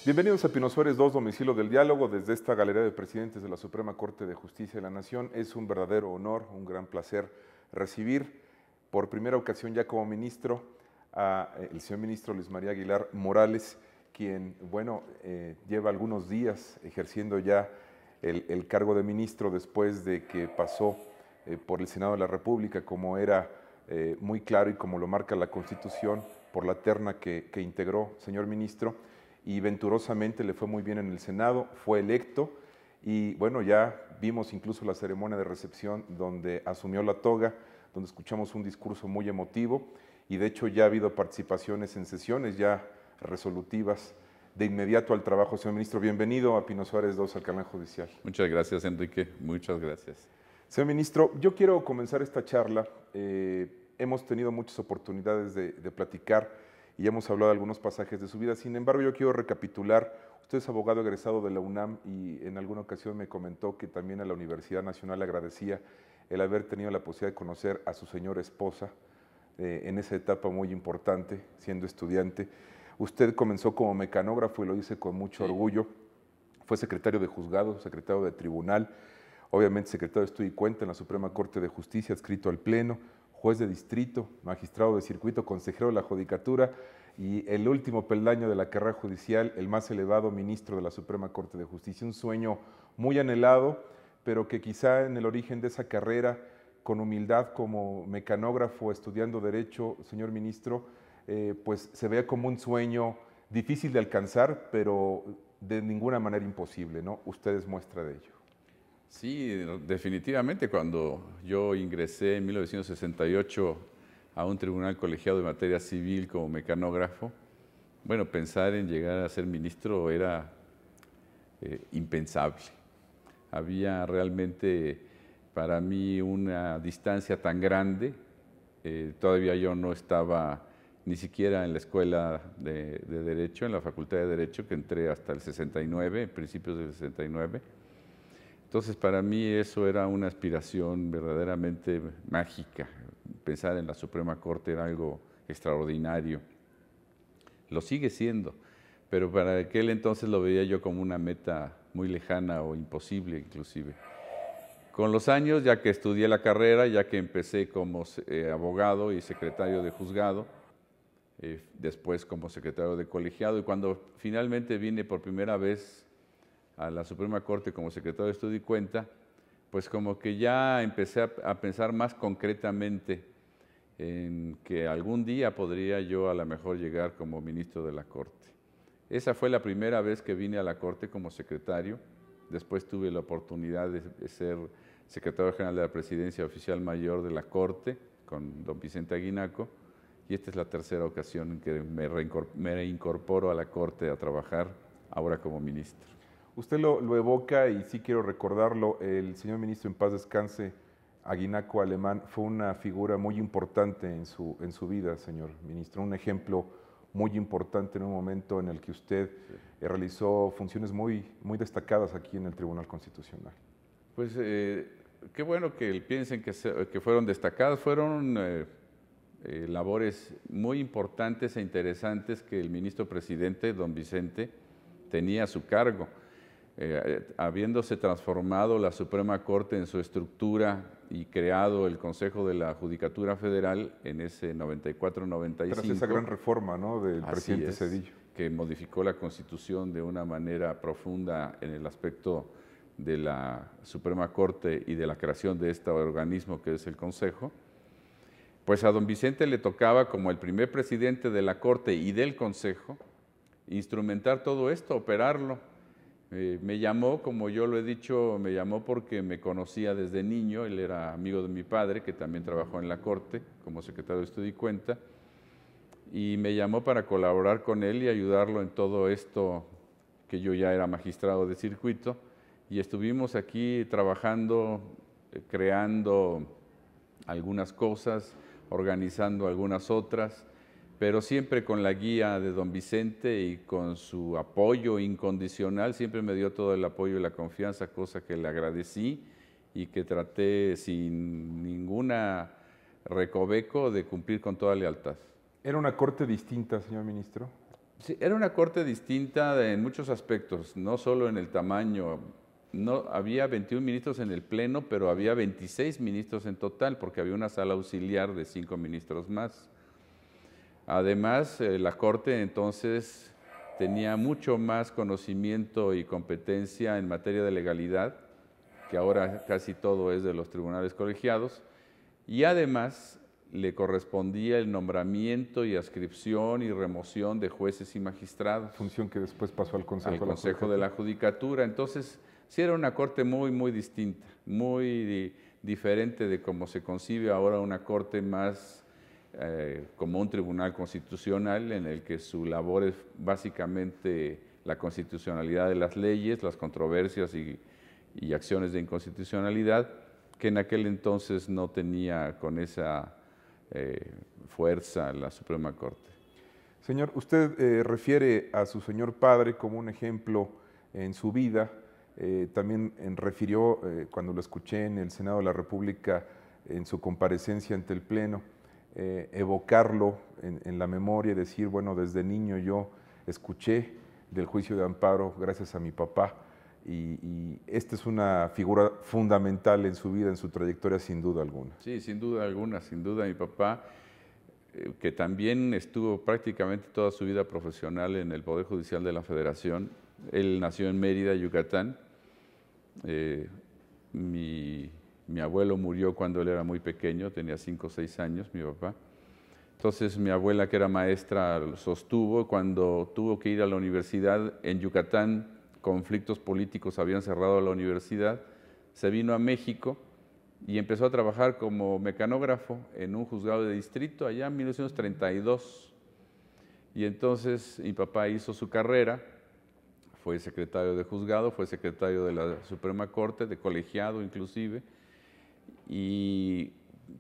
Bienvenidos a Pino Suárez 2, Domicilio del Diálogo, desde esta Galería de Presidentes de la Suprema Corte de Justicia de la Nación. Es un verdadero honor, un gran placer recibir por primera ocasión ya como ministro a el señor ministro Luis María Aguilar Morales, quien, lleva algunos días ejerciendo ya el cargo de ministro después de que pasó por el Senado de la República, como era muy claro y como lo marca la Constitución, por la terna que integró, señor ministro, y venturosamente le fue muy bien en el Senado, fue electo y bueno, ya vimos incluso la ceremonia de recepción donde asumió la toga, donde escuchamos un discurso muy emotivo y de hecho ya ha habido participaciones en sesiones ya resolutivas de inmediato al trabajo. Señor ministro, bienvenido a Pino Suárez 2, al canal judicial. Muchas gracias, Enrique, muchas gracias. Señor ministro, yo quiero comenzar esta charla. Hemos tenido muchas oportunidades de platicar y ya hemos hablado de algunos pasajes de su vida. Sin embargo, yo quiero recapitular. Usted es abogado egresado de la UNAM y en alguna ocasión me comentó que también a la Universidad Nacional le agradecía el haber tenido la posibilidad de conocer a su señora esposa en esa etapa muy importante, siendo estudiante. Usted comenzó como mecanógrafo y lo hice con mucho orgullo. Fue secretario de juzgado, secretario de tribunal, obviamente secretario de Estudio y Cuenta en la Suprema Corte de Justicia, adscrito al Pleno, juez de distrito, magistrado de circuito, consejero de la Judicatura y el último peldaño de la carrera judicial, el más elevado, ministro de la Suprema Corte de Justicia. Un sueño muy anhelado, pero que quizá en el origen de esa carrera, con humildad como mecanógrafo, estudiando Derecho, señor ministro, pues se vea como un sueño difícil de alcanzar, pero de ninguna manera imposible, ¿no? Usted es muestra de ello. Sí, definitivamente cuando yo ingresé en 1968 a un tribunal colegiado de materia civil como mecanógrafo, bueno, pensar en llegar a ser ministro era impensable. Había realmente para mí una distancia tan grande, todavía yo no estaba ni siquiera en la escuela de Derecho, en la Facultad de Derecho, que entré hasta el 69, principios del 69. Entonces, para mí eso era una aspiración verdaderamente mágica. Pensar en la Suprema Corte era algo extraordinario. Lo sigue siendo, pero para aquel entonces lo veía yo como una meta muy lejana o imposible inclusive. Con los años, ya que estudié la carrera, ya que empecé como abogado y secretario de juzgado, después como secretario de colegiado, y cuando finalmente vine por primera vez a la Suprema Corte como secretario de Estudio y Cuenta, pues como que ya empecé a pensar más concretamente en que algún día podría yo a lo mejor llegar como ministro de la Corte. Esa fue la primera vez que vine a la Corte como secretario. Después tuve la oportunidad de ser secretario general de la Presidencia Oficial Mayor de la Corte con don Vicente Aguinaco, y esta es la tercera ocasión en que me reincorporo a la Corte a trabajar ahora como ministro. Usted lo evoca y sí quiero recordarlo, el señor ministro en paz descanse, Aguinaco Alemán, fue una figura muy importante en su vida, señor ministro, un ejemplo muy importante en un momento en el que usted realizó funciones muy destacadas aquí en el Tribunal Constitucional. Pues qué bueno que piensen que fueron destacadas, fueron labores muy importantes e interesantes que el ministro presidente, don Vicente, tenía a su cargo. Habiéndose transformado la Suprema Corte en su estructura y creado el Consejo de la Judicatura Federal en ese 94-95. Tras esa gran reforma, ¿no?, del presidente Zedillo, que modificó la Constitución de una manera profunda en el aspecto de la Suprema Corte y de la creación de este organismo que es el Consejo, pues a don Vicente le tocaba, como el primer presidente de la Corte y del Consejo, instrumentar todo esto, operarlo. Me llamó, como yo lo he dicho, me llamó porque me conocía desde niño. Él era amigo de mi padre, que también trabajó en la Corte como secretario de Estudio y Cuenta, y me llamó para colaborar con él y ayudarlo en todo esto, que yo ya era magistrado de circuito, y estuvimos aquí trabajando, creando algunas cosas, organizando algunas otras, pero siempre con la guía de don Vicente y con su apoyo incondicional. Siempre me dio todo el apoyo y la confianza, cosa que le agradecí y que traté sin ninguna recoveco de cumplir con toda lealtad. ¿Era una corte distinta, señor ministro? Sí, era una corte distinta en muchos aspectos, no solo en el tamaño. No, había 21 ministros en el Pleno, pero había 26 ministros en total, porque había una sala auxiliar de 5 ministros más. Además, la Corte entonces tenía mucho más conocimiento y competencia en materia de legalidad, que ahora casi todo es de los tribunales colegiados, y además le correspondía el nombramiento y adscripción y remoción de jueces y magistrados. Función que después pasó al Consejo de la Judicatura. Entonces, sí era una corte muy, muy distinta, muy diferente de cómo se concibe ahora una corte más como un tribunal constitucional, en el que su labor es básicamente la constitucionalidad de las leyes, las controversias y acciones de inconstitucionalidad, que en aquel entonces no tenía con esa fuerza la Suprema Corte. Señor, usted refiere a su señor padre como un ejemplo en su vida. También refirió, cuando lo escuché en el Senado de la República, en su comparecencia ante el Pleno, evocarlo en la memoria y decir, bueno, desde niño yo escuché del juicio de amparo gracias a mi papá, y esta es una figura fundamental en su vida, en su trayectoria, sin duda alguna. Sí, sin duda alguna, sin duda mi papá, que también estuvo prácticamente toda su vida profesional en el Poder Judicial de la Federación. Él nació en Mérida, Yucatán. Mi abuelo murió cuando él era muy pequeño, tenía 5 o 6 años, mi papá. Entonces mi abuela, que era maestra, lo sostuvo. Cuando tuvo que ir a la universidad en Yucatán, conflictos políticos habían cerrado la universidad, se vino a México y empezó a trabajar como mecanógrafo en un juzgado de distrito allá en 1932. Y entonces mi papá hizo su carrera, fue secretario de juzgado, fue secretario de la Suprema Corte, de colegiado inclusive, y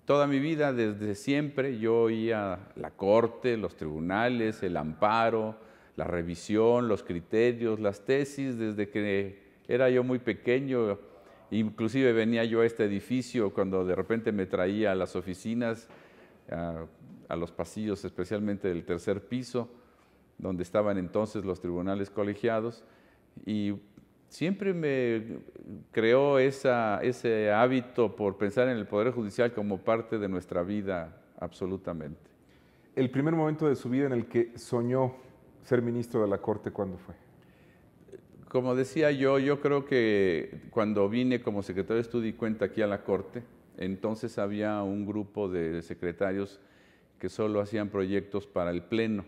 toda mi vida, desde siempre, yo oía la Corte, los tribunales, el amparo, la revisión, los criterios, las tesis, desde que era yo muy pequeño. Inclusive venía yo a este edificio cuando de repente me traía a las oficinas, a los pasillos, especialmente del tercer piso, donde estaban entonces los tribunales colegiados, y siempre me creó ese hábito por pensar en el Poder Judicial como parte de nuestra vida absolutamente. El primer momento de su vida en el que soñó ser ministro de la Corte, ¿cuándo fue? Como decía yo creo que cuando vine como secretario de Estudio y Cuenta aquí a la Corte, entonces había un grupo de secretarios que solo hacían proyectos para el Pleno,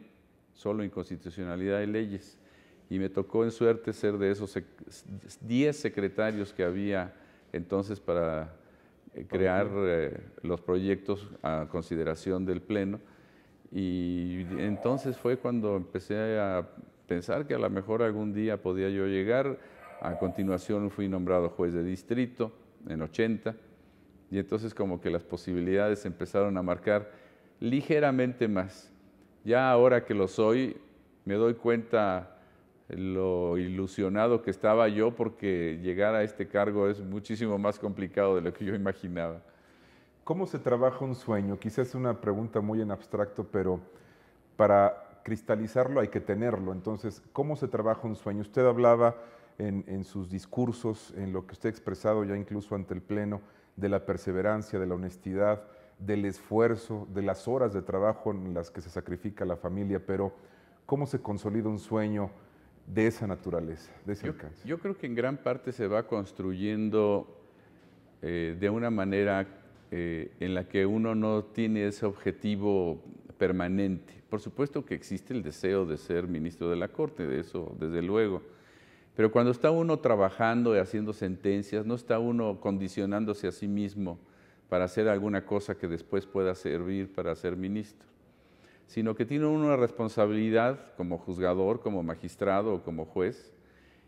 solo inconstitucionalidad de leyes. Y me tocó en suerte ser de esos 10 secretarios que había entonces para crear los proyectos a consideración del Pleno. Y entonces fue cuando empecé a pensar que a lo mejor algún día podía yo llegar. A continuación fui nombrado juez de distrito en 80, y entonces como que las posibilidades empezaron a marcar ligeramente más. Ya ahora que lo soy, me doy cuenta lo ilusionado que estaba yo, porque llegar a este cargo es muchísimo más complicado de lo que yo imaginaba. ¿Cómo se trabaja un sueño? Quizás es una pregunta muy en abstracto, pero para cristalizarlo hay que tenerlo. Entonces, ¿cómo se trabaja un sueño? Usted hablaba en sus discursos, en lo que usted ha expresado ya incluso ante el Pleno, de la perseverancia, de la honestidad, del esfuerzo, de las horas de trabajo en las que se sacrifica la familia, pero ¿cómo se consolida un sueño de esa naturaleza, de ese alcance? Yo creo que en gran parte se va construyendo de una manera en la que uno no tiene ese objetivo permanente. Por supuesto que existe el deseo de ser ministro de la Corte, de eso desde luego, pero cuando está uno trabajando y haciendo sentencias, no está uno condicionándose a sí mismo para hacer alguna cosa que después pueda servir para ser ministro, sino que tiene uno una responsabilidad como juzgador, como magistrado o como juez,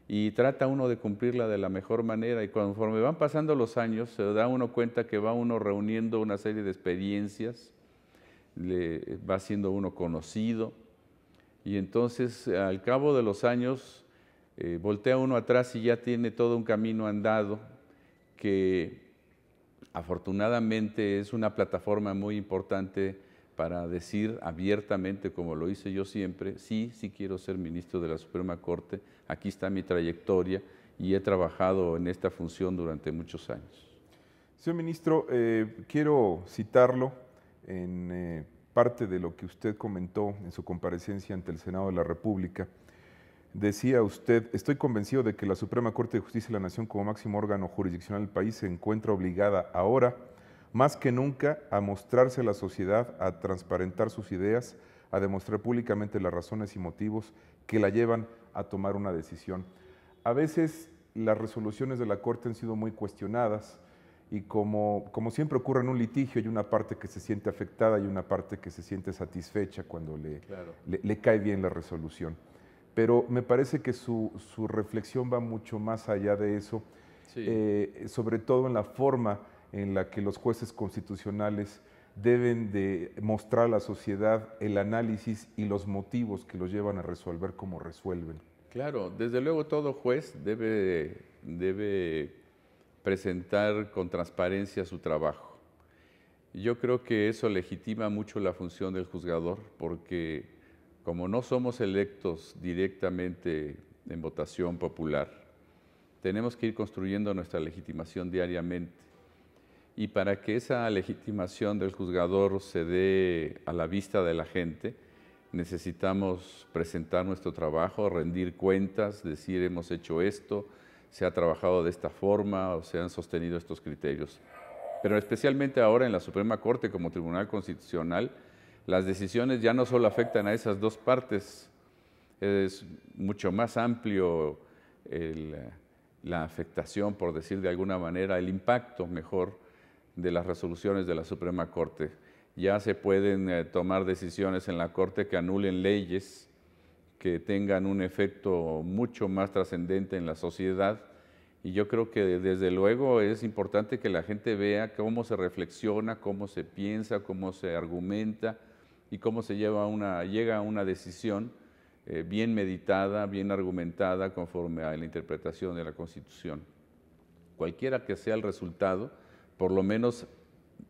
y trata uno de cumplirla de la mejor manera. Y conforme van pasando los años, se da uno cuenta que va uno reuniendo una serie de experiencias, va siendo uno conocido, y entonces al cabo de los años voltea uno atrás y ya tiene todo un camino andado que afortunadamente es una plataforma muy importante para decir abiertamente, como lo hice yo siempre, sí, sí quiero ser ministro de la Suprema Corte, aquí está mi trayectoria y he trabajado en esta función durante muchos años. Señor ministro, quiero citarlo en parte de lo que usted comentó en su comparecencia ante el Senado de la República. Decía usted: estoy convencido de que la Suprema Corte de Justicia de la Nación, como máximo órgano jurisdiccional del país, se encuentra obligada ahora, más que nunca, a mostrarse a la sociedad, a transparentar sus ideas, a demostrar públicamente las razones y motivos que la llevan a tomar una decisión. A veces las resoluciones de la Corte han sido muy cuestionadas y como siempre ocurre en un litigio, hay una parte que se siente afectada y una parte que se siente satisfecha cuando le cae bien la resolución. Pero me parece que su reflexión va mucho más allá de eso, sí. Sobre todo en la forma en la que los jueces constitucionales deben de mostrar a la sociedad el análisis y los motivos que los llevan a resolver como resuelven. Claro, desde luego todo juez debe presentar con transparencia su trabajo. Yo creo que eso legitima mucho la función del juzgador, porque como no somos electos directamente en votación popular, tenemos que ir construyendo nuestra legitimación diariamente. Y para que esa legitimación del juzgador se dé a la vista de la gente, necesitamos presentar nuestro trabajo, rendir cuentas, decir hemos hecho esto, se ha trabajado de esta forma o se han sostenido estos criterios. Pero especialmente ahora en la Suprema Corte como Tribunal Constitucional, las decisiones ya no solo afectan a esas dos partes, es mucho más amplio la afectación, por decir de alguna manera, el impacto mejor de las resoluciones de la Suprema Corte. Ya se pueden tomar decisiones en la Corte que anulen leyes que tengan un efecto mucho más trascendente en la sociedad, y yo creo que desde luego es importante que la gente vea cómo se reflexiona, cómo se piensa, cómo se argumenta y cómo se llega a una decisión bien meditada, bien argumentada, conforme a la interpretación de la Constitución. Cualquiera que sea el resultado, por lo menos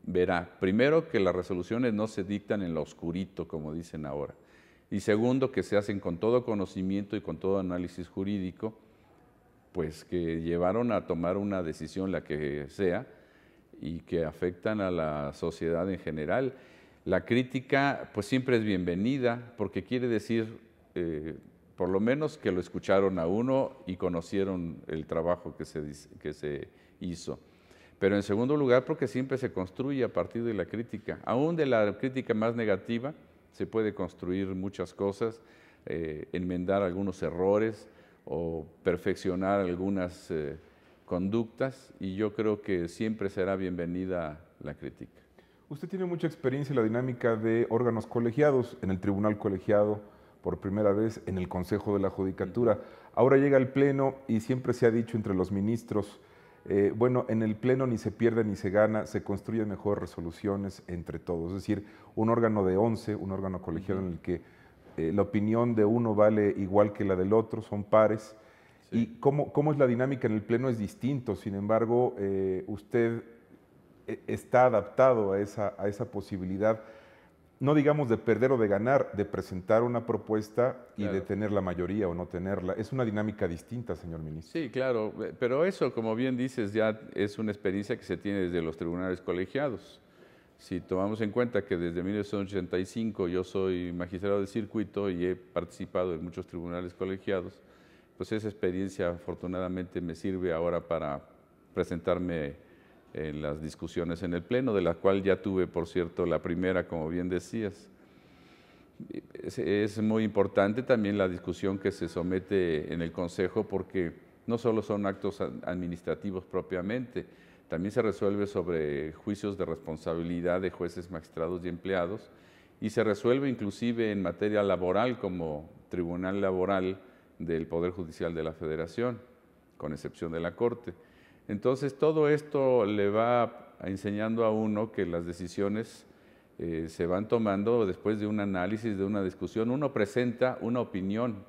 verá, primero, que las resoluciones no se dictan en lo oscurito, como dicen ahora, y segundo, que se hacen con todo conocimiento y con todo análisis jurídico, pues que llevaron a tomar una decisión, la que sea, y que afectan a la sociedad en general. La crítica, pues siempre es bienvenida, porque quiere decir, por lo menos, que lo escucharon a uno y conocieron el trabajo que se hizo. Pero en segundo lugar, porque siempre se construye a partir de la crítica. Aún de la crítica más negativa se puede construir muchas cosas, enmendar algunos errores o perfeccionar algunas conductas, y yo creo que siempre será bienvenida la crítica. Usted tiene mucha experiencia en la dinámica de órganos colegiados, en el tribunal colegiado, por primera vez en el Consejo de la Judicatura. Ahora llega el Pleno y siempre se ha dicho entre los ministros, bueno, en el Pleno ni se pierde ni se gana, se construyen mejores resoluciones entre todos. Es decir, un órgano de 11, un órgano colegiado en el que la opinión de uno vale igual que la del otro, son pares. Sí. Y cómo es la dinámica en el Pleno es distinto. Sin embargo, usted está adaptado a esa posibilidad, no digamos de perder o de ganar, de presentar una propuesta y claro, de tener la mayoría o no tenerla. Es una dinámica distinta, señor ministro. Sí, claro, pero eso, como bien dices, ya es una experiencia que se tiene desde los tribunales colegiados. Si tomamos en cuenta que desde 1985 yo soy magistrado de circuito y he participado en muchos tribunales colegiados, pues esa experiencia afortunadamente me sirve ahora para presentarme en las discusiones en el Pleno, de la cual ya tuve, por cierto, la primera, como bien decías. Es muy importante también la discusión que se somete en el Consejo, porque no solo son actos administrativos propiamente, también se resuelve sobre juicios de responsabilidad de jueces, magistrados y empleados, y se resuelve inclusive en materia laboral como Tribunal Laboral del Poder Judicial de la Federación, con excepción de la Corte. Entonces, todo esto le va enseñando a uno que las decisiones se van tomando después de un análisis, de una discusión. Uno presenta una opinión.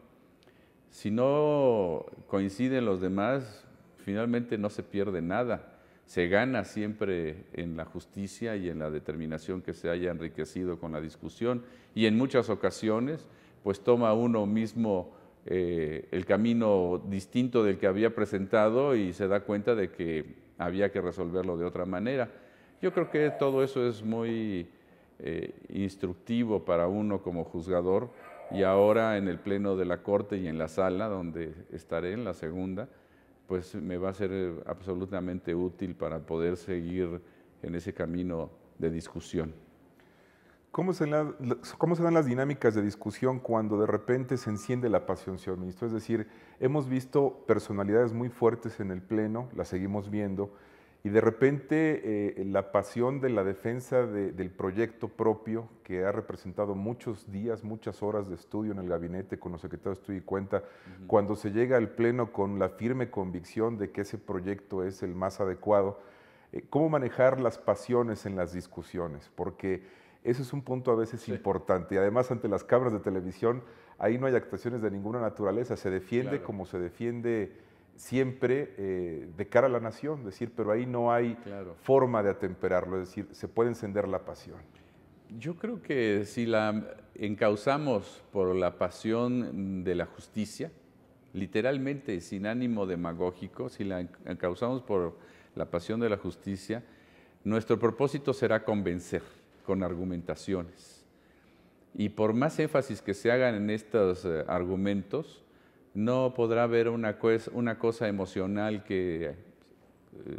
Si no coinciden los demás, finalmente no se pierde nada. se gana siempre en la justicia y en la determinación que se haya enriquecido con la discusión, y en muchas ocasiones pues toma uno mismo el camino distinto del que había presentado y se da cuenta de que había que resolverlo de otra manera. Yo creo que todo eso es muy instructivo para uno como juzgador, y ahora en el pleno de la Corte y en la sala donde estaré en la segunda, pues me va a ser absolutamente útil para poder seguir en ese camino de discusión. ¿Cómo se dan las dinámicas de discusión cuando de repente se enciende la pasión, señor ministro? Es decir, hemos visto personalidades muy fuertes en el Pleno, las seguimos viendo, y de repente la pasión de la defensa del proyecto propio, que ha representado muchos días, muchas horas de estudio en el gabinete con los secretarios de Estudio y Cuenta, cuando se llega al Pleno con la firme convicción de que ese proyecto es el más adecuado, ¿cómo manejar las pasiones en las discusiones? Porque eso es un punto a veces importante. Y además, ante las cámaras de televisión, ahí no hay actuaciones de ninguna naturaleza. Se defiende como se defiende siempre de cara a la nación, decir, pero ahí no hay forma de atemperarlo, es decir, se puede encender la pasión. Yo creo que si la encauzamos por la pasión de la justicia, literalmente sin ánimo demagógico, si la encauzamos por la pasión de la justicia, nuestro propósito será convencer con argumentaciones. Y por más énfasis que se hagan en estos argumentos, no podrá haber una cosa emocional que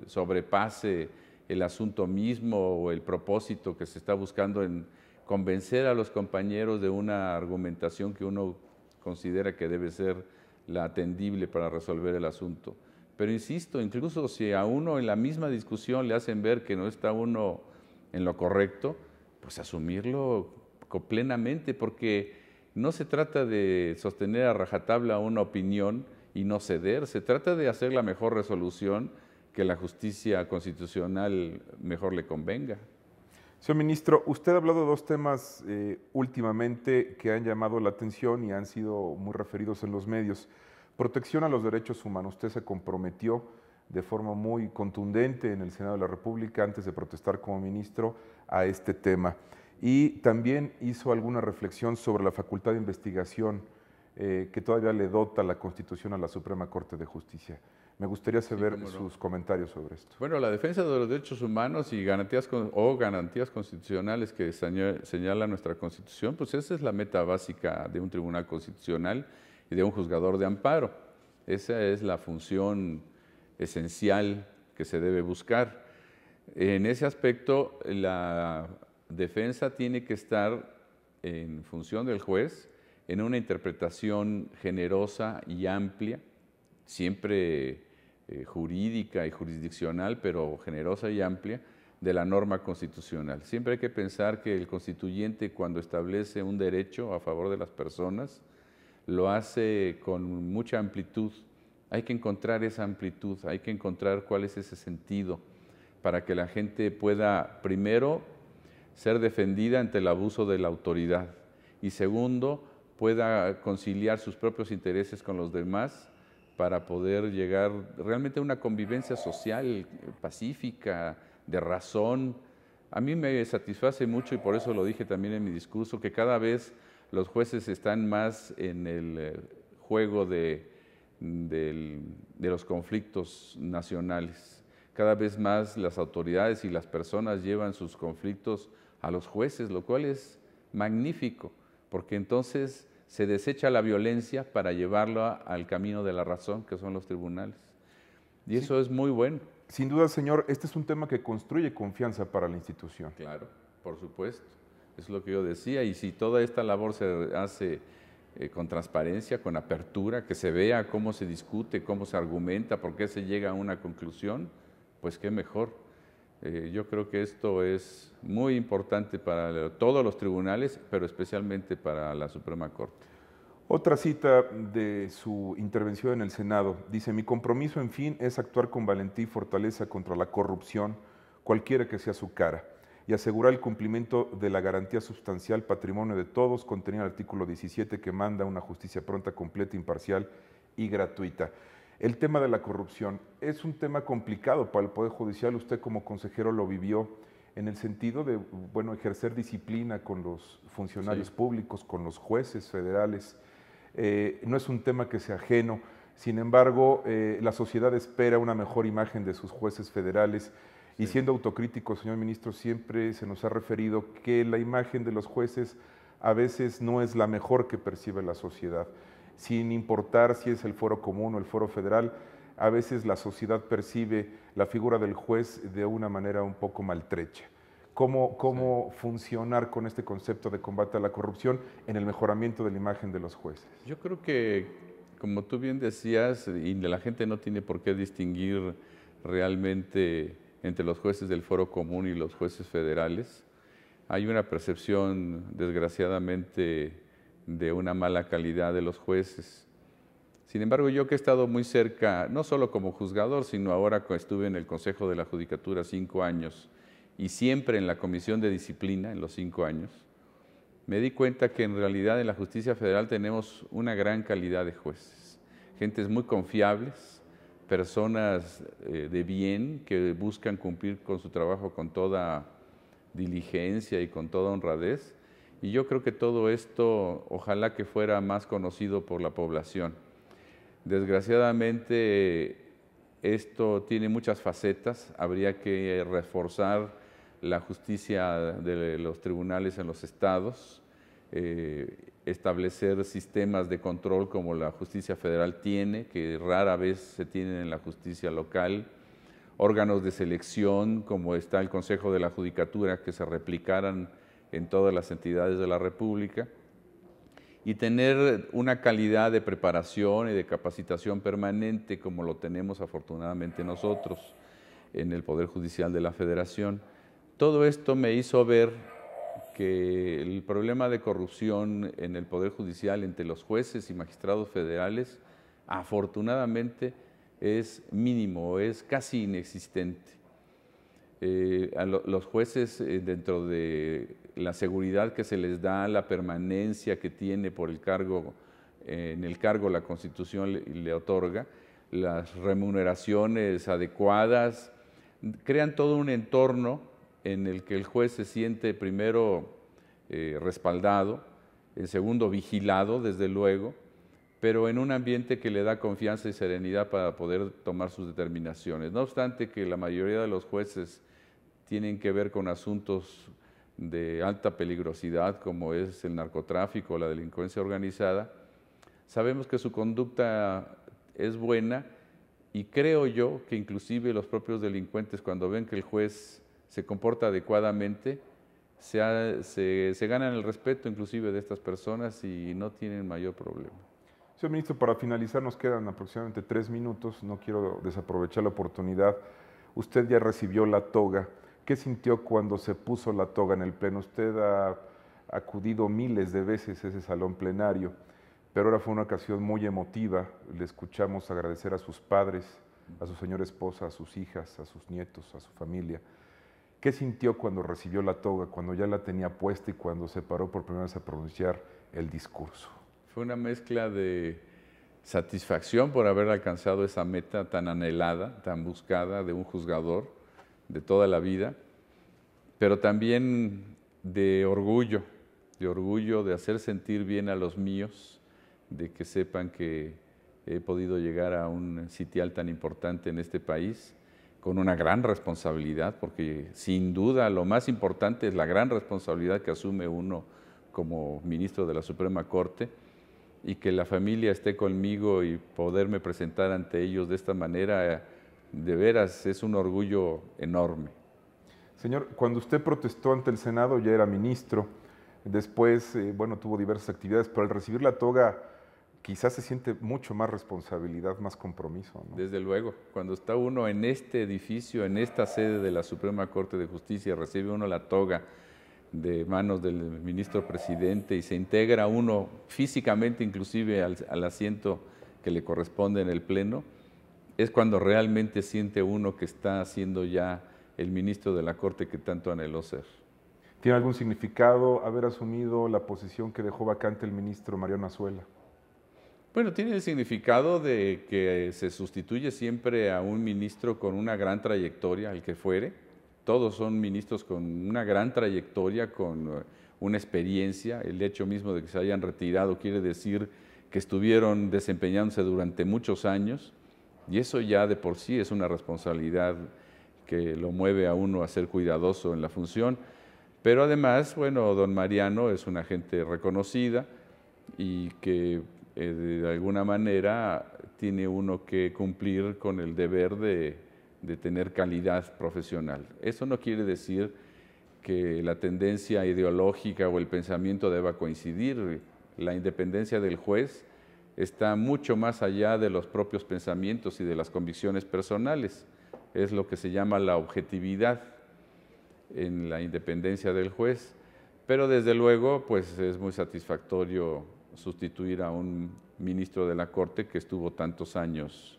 sobrepase el asunto mismo o el propósito que se está buscando en convencer a los compañeros de una argumentación que uno considera que debe ser la atendible para resolver el asunto. Pero insisto, incluso si a uno en la misma discusión le hacen ver que no está uno en lo correcto, pues asumirlo plenamente, porque no se trata de sostener a rajatabla una opinión y no ceder, se trata de hacer la mejor resolución que la justicia constitucional mejor le convenga. Señor ministro, usted ha hablado de dos temas últimamente que han llamado la atención y han sido muy referidos en los medios. Protección a los derechos humanos. Usted se comprometió de forma muy contundente en el Senado de la República antes de protestar como ministro a este tema. Y también hizo alguna reflexión sobre la facultad de investigación que todavía le dota la Constitución a la Suprema Corte de Justicia. Me gustaría saber sus comentarios sobre esto. Bueno, la defensa de los derechos humanos y garantías constitucionales que señala nuestra Constitución, pues esa es la meta básica de un tribunal constitucional y de un juzgador de amparo. Esa es la función esencial que se debe buscar. En ese aspecto, la defensa tiene que estar en función del juez en una interpretación generosa y amplia, siempre jurídica y jurisdiccional, pero generosa y amplia, de la norma constitucional. Siempre hay que pensar que el constituyente, cuando establece un derecho a favor de las personas, lo hace con mucha amplitud. Hay que encontrar esa amplitud, hay que encontrar cuál es ese sentido para que la gente pueda, primero, ser defendida ante el abuso de la autoridad y segundo, pueda conciliar sus propios intereses con los demás para poder llegar realmente a una convivencia social, pacífica, de razón. A mí me satisface mucho, y por eso lo dije también en mi discurso, que cada vez los jueces están más en el juego de los conflictos nacionales. Cada vez más las autoridades y las personas llevan sus conflictos a los jueces, lo cual es magnífico, porque entonces se desecha la violencia para llevarlo al camino de la razón, que son los tribunales. Y eso es muy bueno. Sin duda, señor, este es un tema que construye confianza para la institución. Claro, por supuesto. Es lo que yo decía. Y si toda esta labor se hace con transparencia, con apertura, que se vea cómo se discute, cómo se argumenta, por qué se llega a una conclusión, pues qué mejor. Yo creo que esto es muy importante para todos los tribunales, pero especialmente para la Suprema Corte. Otra cita de su intervención en el Senado dice: mi compromiso, en fin, es actuar con valentía y fortaleza contra la corrupción, cualquiera que sea su cara, y asegurar el cumplimiento de la garantía sustancial patrimonio de todos, contenida en el artículo 17, que manda una justicia pronta, completa, imparcial y gratuita. El tema de la corrupción es un tema complicado para el Poder Judicial. Usted como consejero lo vivió en el sentido de, bueno, ejercer disciplina con los funcionarios Sí. públicos, con los jueces federales. No es un tema que sea ajeno. Sin embargo, la sociedad espera una mejor imagen de sus jueces federales. Y Sí. siendo autocrítico, señor ministro, siempre se nos ha referido que la imagen de los jueces a veces no es la mejor que percibe la sociedad. Sin importar si es el foro común o el foro federal, a veces la sociedad percibe la figura del juez de una manera un poco maltrecha. ¿Cómo Sí. funcionar con este concepto de combate a la corrupción en el mejoramiento de la imagen de los jueces? Yo creo que, como tú bien decías, y la gente no tiene por qué distinguir realmente entre los jueces del Foro Común y los jueces federales. Hay una percepción, desgraciadamente, de una mala calidad de los jueces. Sin embargo, yo que he estado muy cerca, no solo como juzgador, sino ahora que estuve en el Consejo de la Judicatura 5 años y siempre en la Comisión de Disciplina en los 5 años, me di cuenta que en realidad en la justicia federal tenemos una gran calidad de jueces, gentes muy confiables, personas de bien que buscan cumplir con su trabajo con toda diligencia y con toda honradez. Y yo creo que todo esto ojalá que fuera más conocido por la población. Desgraciadamente esto tiene muchas facetas, habría que reforzar la justicia de los tribunales en los estados, establecer sistemas de control como la justicia federal tiene, que rara vez se tienen en la justicia local, órganos de selección como está el Consejo de la Judicatura que se replicaran en todas las entidades de la República, y tener una calidad de preparación y de capacitación permanente como lo tenemos afortunadamente nosotros en el Poder Judicial de la Federación. Todo esto me hizo ver que el problema de corrupción en el Poder Judicial entre los jueces y magistrados federales afortunadamente es mínimo, es casi inexistente. Los jueces, dentro de la seguridad que se les da, la permanencia que tiene por el cargo, en el cargo la Constitución le otorga, las remuneraciones adecuadas, crean todo un entorno en el que el juez se siente primero respaldado, en segundo vigilado, desde luego, pero en un ambiente que le da confianza y serenidad para poder tomar sus determinaciones. No obstante que la mayoría de los jueces tienen que ver con asuntos de alta peligrosidad, como es el narcotráfico o la delincuencia organizada, sabemos que su conducta es buena y creo yo que inclusive los propios delincuentes, cuando ven que el juez se comporta adecuadamente, se ganan el respeto inclusive de estas personas y no tienen mayor problema. Señor ministro, para finalizar nos quedan aproximadamente 3 minutos, no quiero desaprovechar la oportunidad. Usted ya recibió la toga. ¿Qué sintió cuando se puso la toga en el Pleno? Usted ha acudido miles de veces a ese salón plenario, pero ahora fue una ocasión muy emotiva. Le escuchamos agradecer a sus padres, a su señora esposa, a sus hijas, a sus nietos, a su familia. ¿Qué sintió cuando recibió la toga, cuando ya la tenía puesta y cuando se paró por primera vez a pronunciar el discurso? Fue una mezcla de satisfacción por haber alcanzado esa meta tan anhelada, tan buscada de un juzgador de toda la vida, pero también de orgullo de hacer sentir bien a los míos, de que sepan que he podido llegar a un sitial tan importante en este país, con una gran responsabilidad, porque sin duda lo más importante es la gran responsabilidad que asume uno como ministro de la Suprema Corte, y que la familia esté conmigo y poderme presentar ante ellos de esta manera, de veras es un orgullo enorme. Señor, cuando usted protestó ante el Senado ya era ministro, después, bueno, tuvo diversas actividades, pero al recibir la toga quizás se siente mucho más responsabilidad, más compromiso, ¿no? Desde luego, cuando está uno en este edificio, en esta sede de la Suprema Corte de Justicia, recibe uno la toga de manos del ministro presidente y se integra uno físicamente inclusive al asiento que le corresponde en el Pleno, es cuando realmente siente uno que está siendo ya el ministro de la Corte que tanto anheló ser. ¿Tiene algún significado haber asumido la posición que dejó vacante el ministro Mariano Azuela? Bueno, tiene el significado de que se sustituye siempre a un ministro con una gran trayectoria, el que fuere. Todos son ministros con una gran trayectoria, con una experiencia. El hecho mismo de que se hayan retirado quiere decir que estuvieron desempeñándose durante muchos años, y eso ya de por sí es una responsabilidad que lo mueve a uno a ser cuidadoso en la función. Pero además, bueno, don Mariano es una gente reconocida y que de alguna manera tiene uno que cumplir con el deber de tener calidad profesional. Eso no quiere decir que la tendencia ideológica o el pensamiento deba coincidir. La independencia del juez está mucho más allá de los propios pensamientos y de las convicciones personales. Es lo que se llama la objetividad en la independencia del juez, pero desde luego pues es muy satisfactorio sustituir a un ministro de la Corte que estuvo tantos años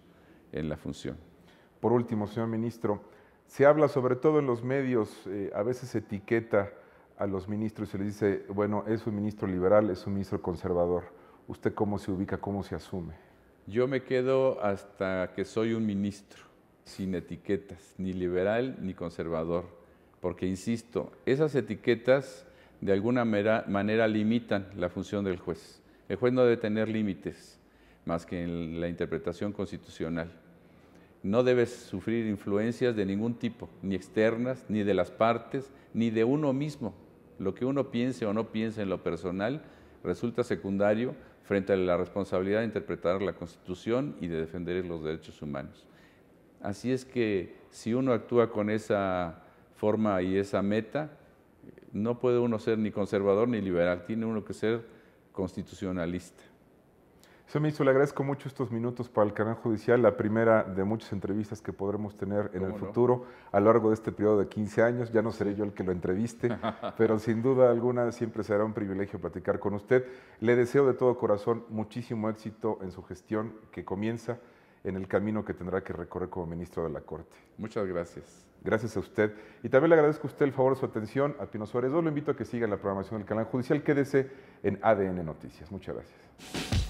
en la función. Por último, señor ministro, se habla sobre todo en los medios, a veces se etiqueta a los ministros y se les dice, bueno, es un ministro liberal, es un ministro conservador. ¿Usted cómo se ubica, cómo se asume? Yo me quedo hasta que soy un ministro, sin etiquetas, ni liberal ni conservador, porque insisto, esas etiquetas de alguna manera limitan la función del juez. El juez no debe tener límites más que en la interpretación constitucional. No debe sufrir influencias de ningún tipo, ni externas, ni de las partes, ni de uno mismo. Lo que uno piense o no piense en lo personal resulta secundario frente a la responsabilidad de interpretar la Constitución y de defender los derechos humanos. Así es que si uno actúa con esa forma y esa meta, no puede uno ser ni conservador ni liberal, tiene uno que ser constitucionalista. Señor ministro, le agradezco mucho estos minutos para el canal judicial, la primera de muchas entrevistas que podremos tener en el futuro a lo largo de este periodo de 15 años. Ya no seré yo el que lo entreviste, pero sin duda alguna siempre será un privilegio platicar con usted. Le deseo de todo corazón muchísimo éxito en su gestión que comienza, en el camino que tendrá que recorrer como ministro de la Corte. Muchas gracias. Gracias a usted. Y también le agradezco a usted el favor de su atención. A Pino Suárez II lo invito a que siga la programación del canal judicial. Quédese en ADN Noticias. Muchas gracias.